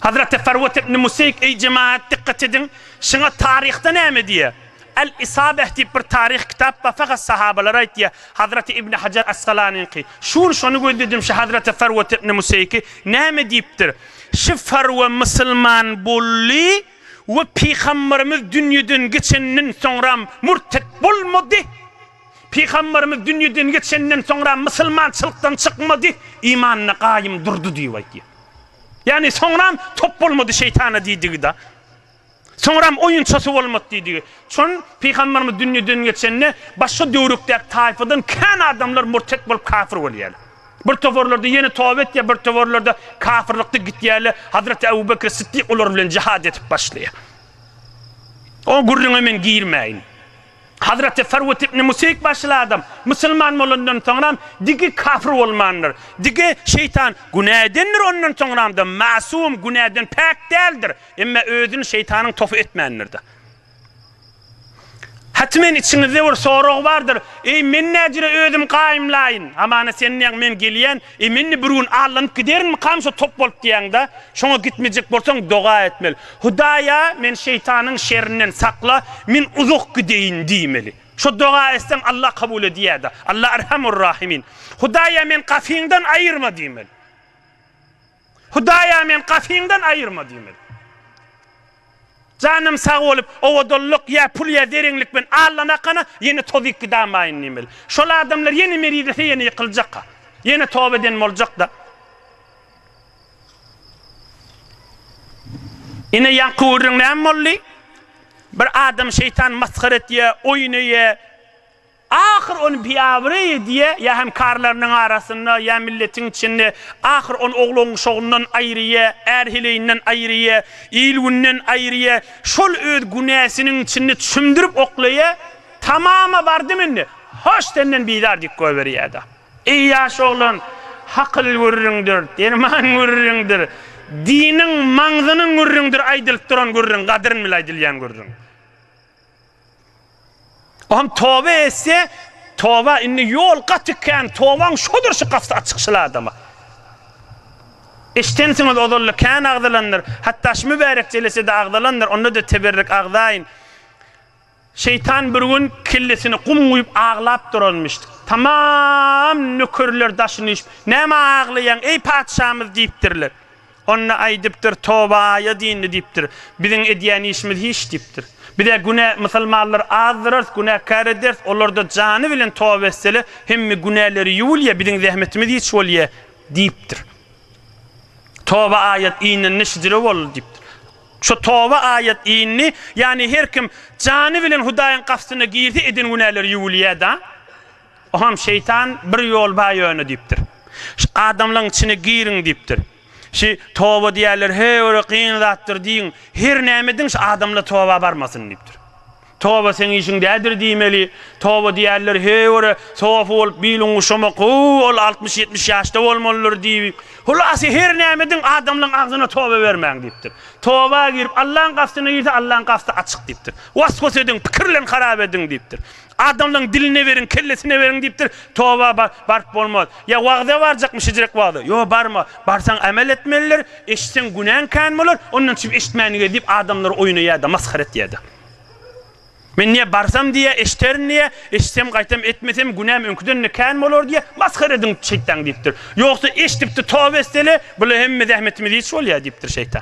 Hazreti Fervet ibn Musayk ey cemaat dikkat edin. Şuna tarihte näme diye? El-İsabeh diye bir tarih kitap ve fakat sahabalar ayet diye Hazreti İbn Hacer Asqalani'nki. Şunu gördüm şu Hazreti Fervet ibn Musayk'i näme deyiptir? Şu Ferve Müslüman bolli ve Peygamberimiz dünyadan geçenden sonra murtet bolmadı. Peygamberimiz dünyadan geçenden sonra Müslümançılıktan çıkmadı. İmanına kaim durdu diyor ayet. Yani sonra top olmadı şeytana deydi da. Sonra oyunçası olmadı deydi. Çün Peygamberimiz dünyadan geçenine başka dövrükdeki tayfadan kan adamlar murtet bolup kafir oluyor. Bir tovarlarda yeni tövbe etdi, bir tovarlarda kafirlikte gitdiýärler. Hazreti Ebu Bekir Siddik olar bilen cihad etip başlaýar. O gurruna men girmeyin. Hazreti Fervet ibn Musayk başlı adam. Müslüman bolandan sonra digi kafir olmanlar. Digi şeytan günahdendir ondan sonra da masum günahden pak değildir. Ama özün şeytanın tofu etmeyenlerdir. Hatmen içinizde bir soru vardır. Men necire özüm qaimlayın. Amana senin men gelyen, menni burun allanıp giderin mi kamsa top bolup diýäňde, şoňa gitmejek bolsaň dua etmeli. Hudaya men şeytanın şerrinden sakla, men uzak gideyin diýmeli. Şu dua etsen Allah kabul edýär. Allah Erhamur Rahimin. Hudaya men qafiňdan ayırma diýmeli. Hudaya men qafiňdan ayırma diýmeli. Canım sağ olup ovadolluk ya pul ya derinlik ben Allah'ına kana yeni tozik gidamayın nimel. Şola adamlar yeni meridesi yeni yıkılacak. Yeni tövbeden olacak da. Yine yankıvırın ne molli? Bir adam şeytan maskaret ya, oyunu ya. Ahir onu piyavre diye ya hem karlarının arasında ya milletin içinde ahir onu oğlunun şoğundan ayrıya, erhileyinden ayrıya, ilgünden ayrıya, şol öz günahsinin içinde çümdürüp oklaya tamama vardı mı? Hoş denilen bidar dik koy veriyor da. Ey yaş oğlun, hakıl vururundur, derman vururundur, dinin manzının vururundur, aydılıp duran vururun, kadırın mı aydılyan vururun. Am tövbe etse, tövbe inni yol katıkken tövben şodur şu kafta açıkşıla adama. İştensiniz odurlu kan ağdalanır, hatta şu mübarek celese de ağdalanır, onu da teberrik ağdayın. Şeytan bir gün kellesini kum uyup ağlap durulmuştu. Tamam nükürler daşını işip, nema ağlayan ey padişahımız deyiptirler. Onunla aydiptir, tövbe ya dinli deyiptir. Bizim ediyen işimiz hiç deyiptir. Bir de günah Müslümanlar azdırır, günahkar eder, onlar da canı bilen tövbe etseli, hem günahları yuvalya, bizim zahmetimiz hiç olya deyiptir. Tövbe ayet iyinin neşdiri olur deyiptir. Şu tövbe ayet iyini, yani her kim canı bilen Hudaýyň kafsına girdi edin günahları yuvalya da, oham şeytan bir yol bayönü deyiptir. Adamların içine girin deyiptir. Tövbe diýerler, hey öyle kıyın zattır deyin, her nämedin adamla tövbe barmasın deyiptir. Tövbe sen işin dädir diýmeli, tövbe diýerler, hey öyle sofa olup bilin uşamak, ol 60-70 yaşta olmalılar diýip. Hulasy her nämedin adamlaryň agzyna tövbe bermäň deyiptir. Tövbe girip Allah'ın kafsyna girse Allah'ın kafsy açyk deyiptir. Waswas edin, pikirlen harap edin deyiptir. Adamlaryň diline verin, kellesine verin deyiptir. Tövbe barp bolmaz. Ya wagda barjakmy şejrek wagda. Yo barma. Barsaň amel etmeliler, eşitsen günahın kanmalar, ondan çıp eşitmäniňe diýip adamlar oýnaýar da, maskara etýär da. Men niye barsam diye, eşterin niye, eşitsem qaytam etmesem günahım önküden ne kanmalar diye maskara edin şeytan deyiptir. Yoksa eşitipdi tövbe etseli, bula hemme zahmetimiz hiç bolýar deyiptir şeytan.